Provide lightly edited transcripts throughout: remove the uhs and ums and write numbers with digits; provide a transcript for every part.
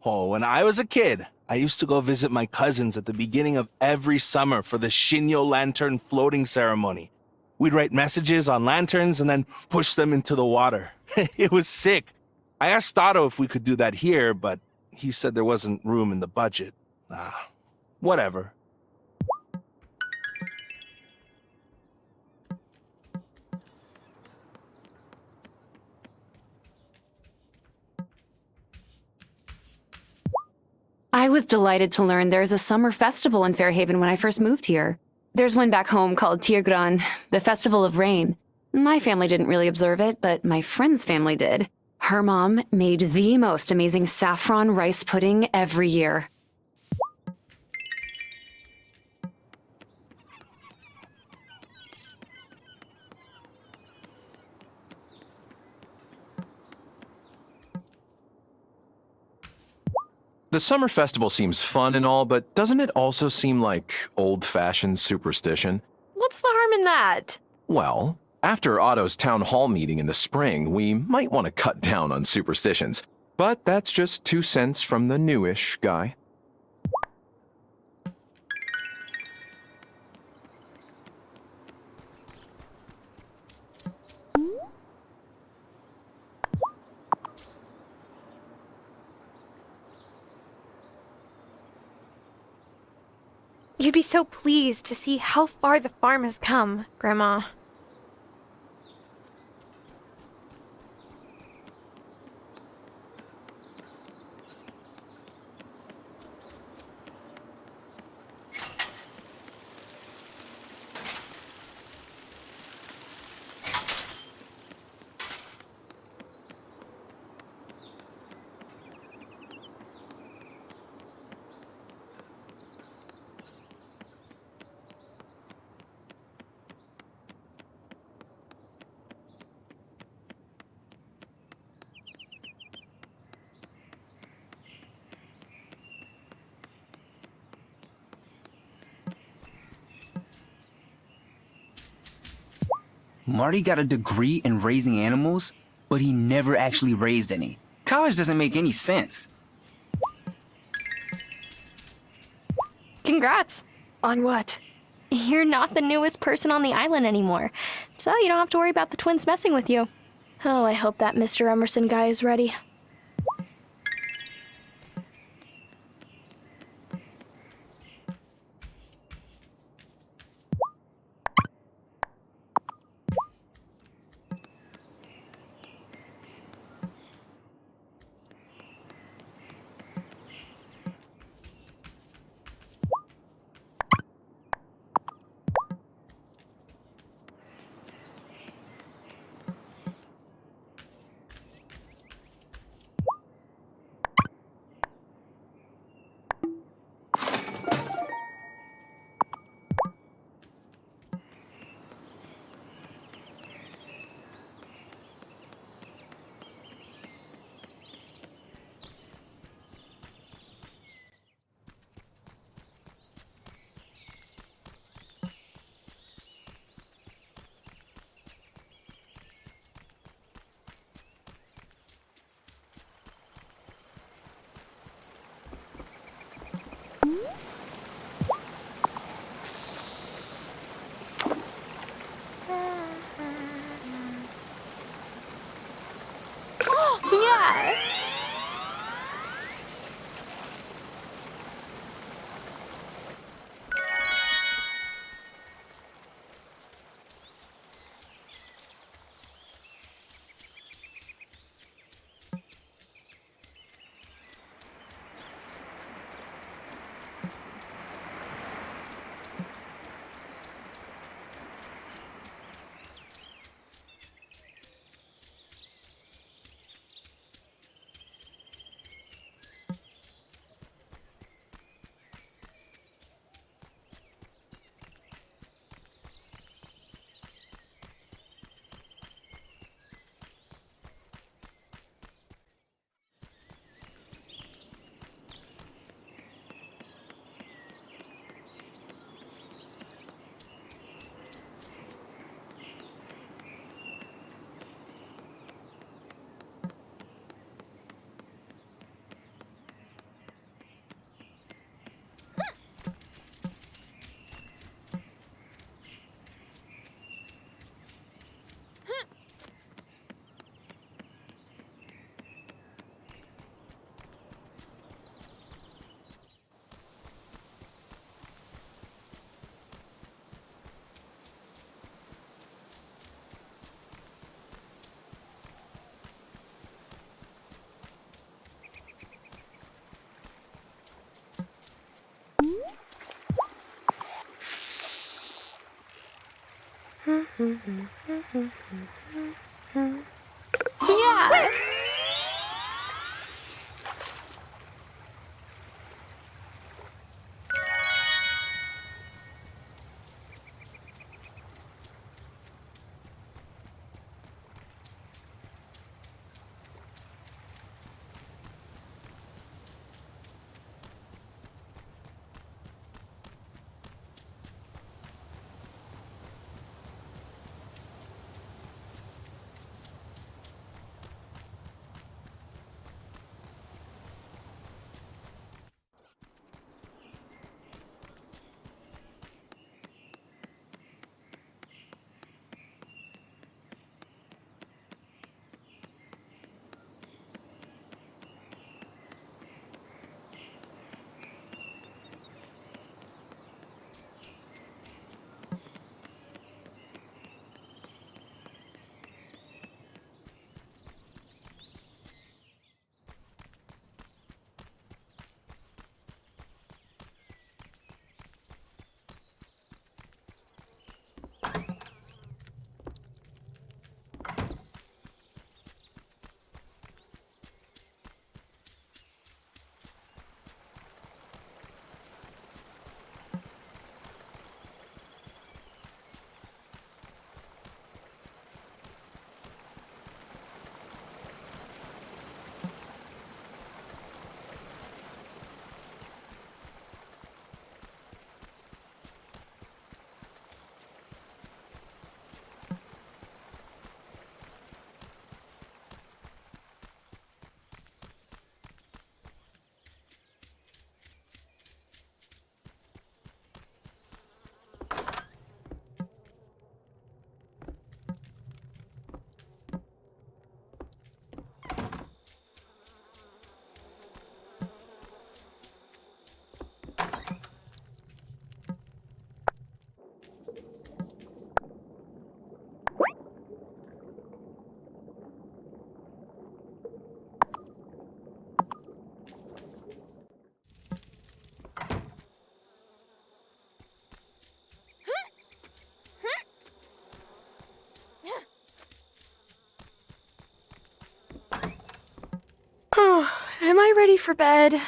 Oh, when I was a kid, I used to go visit my cousins at the beginning of every summer for the Shinyo lantern floating ceremony. We'd write messages on lanterns and then push them into the water. It was sick. I asked Otto if we could do that here, but he said there wasn't room in the budget. Whatever. I was delighted to learn there's a summer festival in Fairhaven when I first moved here. There's one back home called Tirgran, the Festival of Rain. My family didn't really observe it, but my friend's family did. Her mom made the most amazing saffron rice pudding every year. The summer festival seems fun and all, but doesn't it also seem like old-fashioned superstition? What's the harm in that? Well, after Otto's town hall meeting in the spring, we might want to cut down on superstitions. But that's just 2 cents from the newish guy. You'd be so pleased to see how far the farm has come, Grandma. Marty got a degree in raising animals, but he never actually raised any. College doesn't make any sense. Congrats. On what? You're not the newest person on the island anymore, so you don't have to worry about the twins messing with you. Oh, I hope that Mr. Emerson guy is ready. Yeah! Yeah! Am I ready for bed?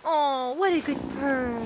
Oh, what a good purr.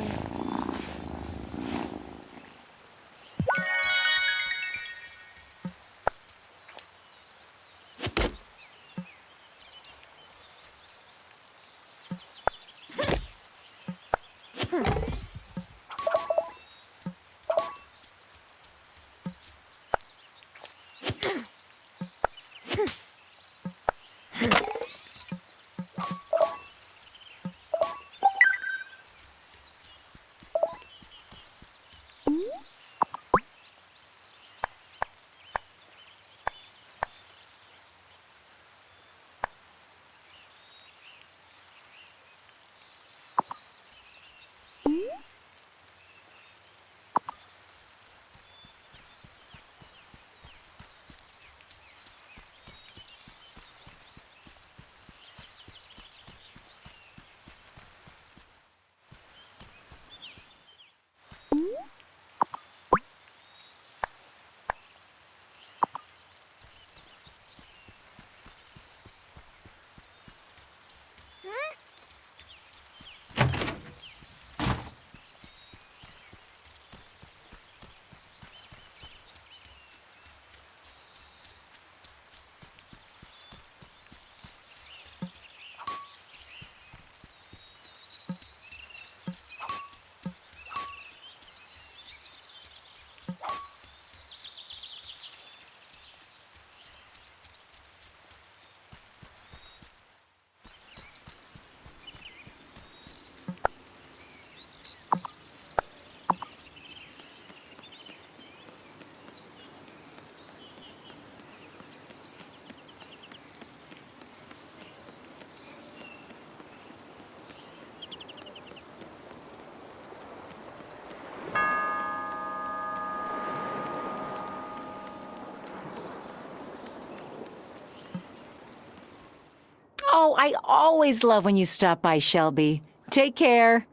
I always love when you stop by, Shelby. Take care.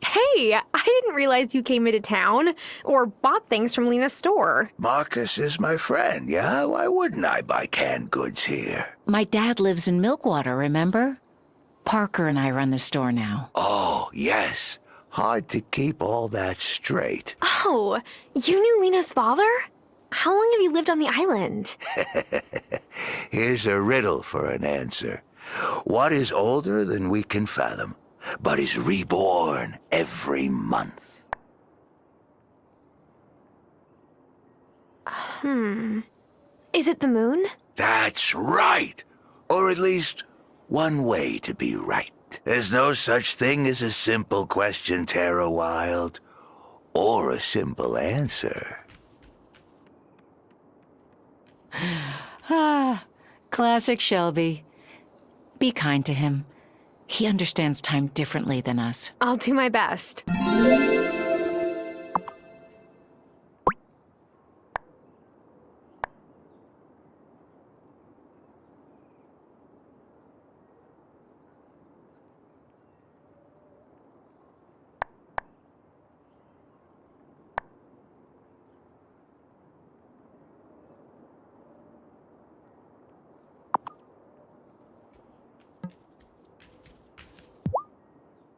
Hey, I didn't realize you came into town or bought things from Lena's store. Marcus is my friend, yeah? Why wouldn't I buy canned goods here? My dad lives in Milkwater, remember? Parker and I run the store now. Oh, yes. Hard to keep all that straight. Oh, you knew Lena's father? How long have you lived on the island? Here's a riddle for an answer. What is older than we can fathom, but is reborn every month? Is it the moon? That's right. Or at least one way to be right. There's no such thing as a simple question, Tara Wylde, or a simple answer. Classic Shelby. Be kind to him. He understands time differently than us. I'll do my best.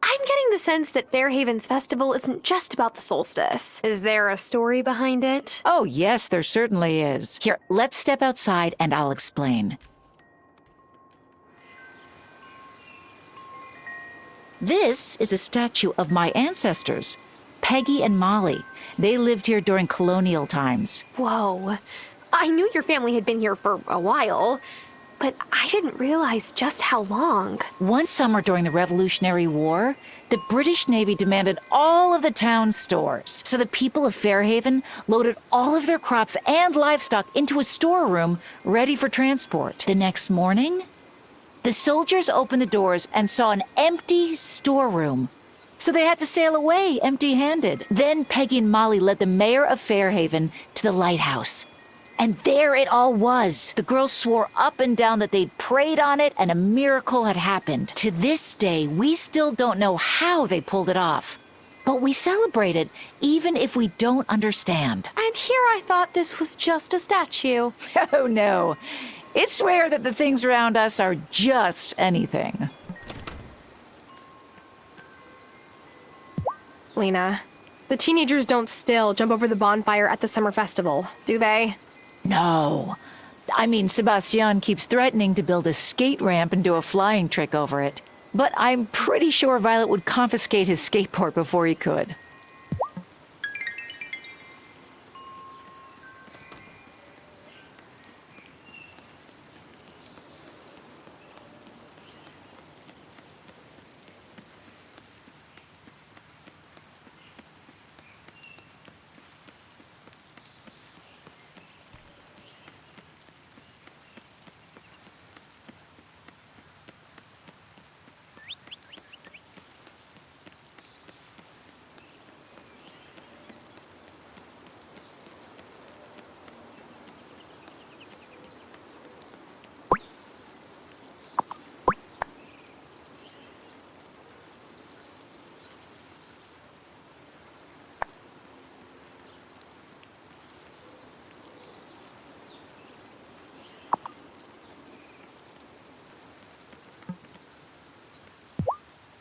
I'm getting the sense that Fairhaven's festival isn't just about the solstice. Is there a story behind it? Oh, yes, there certainly is. Here, let's step outside and I'll explain. This is a statue of my ancestors, Peggy and Molly. They lived here during colonial times. Whoa. I knew your family had been here for a while, but I didn't realize just how long. One summer during the Revolutionary War, the British Navy demanded all of the town's stores. So the people of Fairhaven loaded all of their crops and livestock into a storeroom ready for transport. The next morning, the soldiers opened the doors and saw an empty storeroom. So they had to sail away empty-handed. Then Peggy and Molly led the mayor of Fairhaven to the lighthouse. And there it all was. The girls swore up and down that they'd prayed on it and a miracle had happened. To this day, we still don't know how they pulled it off. But we celebrate it, even if we don't understand. And here I thought this was just a statue. Oh, no. It's rare that the things around us are just anything. Lena, the teenagers don't still jump over the bonfire at the summer festival, do they? No. I mean, Sebastian keeps threatening to build a skate ramp and do a flying trick over it. But I'm pretty sure Violet would confiscate his skateboard before he could.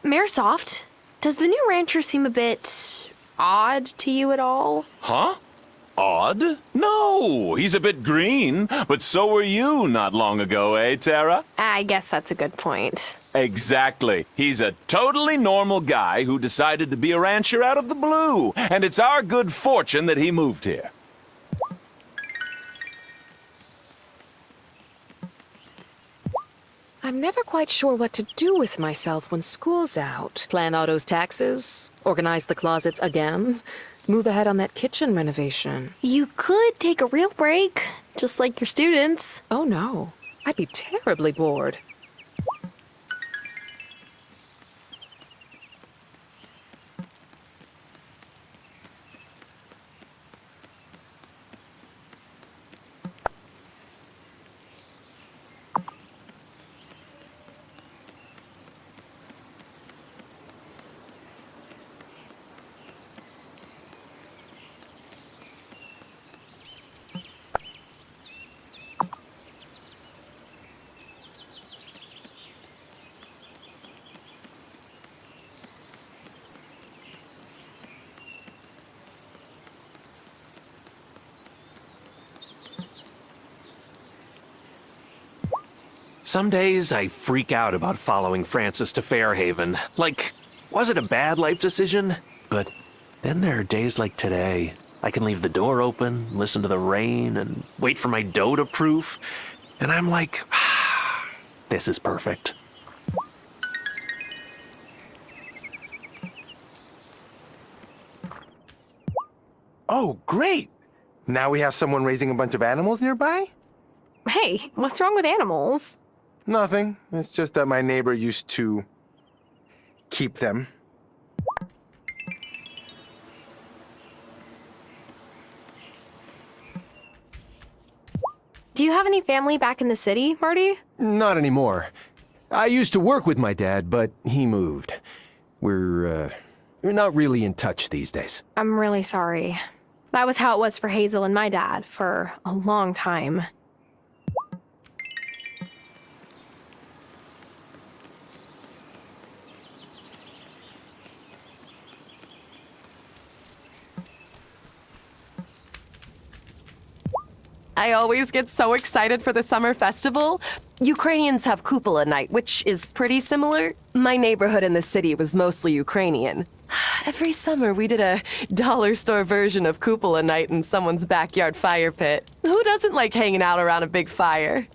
Maresoft, does the new rancher seem a bit odd to you at all? Huh? Odd? No, he's a bit green, but so were you not long ago, eh, Tara? I guess that's a good point. Exactly. He's a totally normal guy who decided to be a rancher out of the blue, and it's our good fortune that he moved here. I'm never quite sure what to do with myself when school's out. Plan Otto's taxes, organize the closets again, move ahead on that kitchen renovation. You could take a real break, just like your students. Oh no, I'd be terribly bored. Some days I freak out about following Francis to Fairhaven. Like, was it a bad life decision? But then there are days like today. I can leave the door open, listen to the rain, and wait for my dough to proof. And I'm like, this is perfect. Oh, great! Now we have someone raising a bunch of animals nearby? Hey, what's wrong with animals? Nothing. It's just that my neighbor used to keep them. Do you have any family back in the city, Marty? Not anymore. I used to work with my dad, but he moved. We're not really in touch these days. I'm really sorry. That was how it was for Hazel and my dad for a long time. I always get so excited for the summer festival. Ukrainians have Kupola night, which is pretty similar. My neighborhood in the city was mostly Ukrainian. Every summer we did a dollar store version of Kupola night in someone's backyard fire pit. Who doesn't like hanging out around a big fire?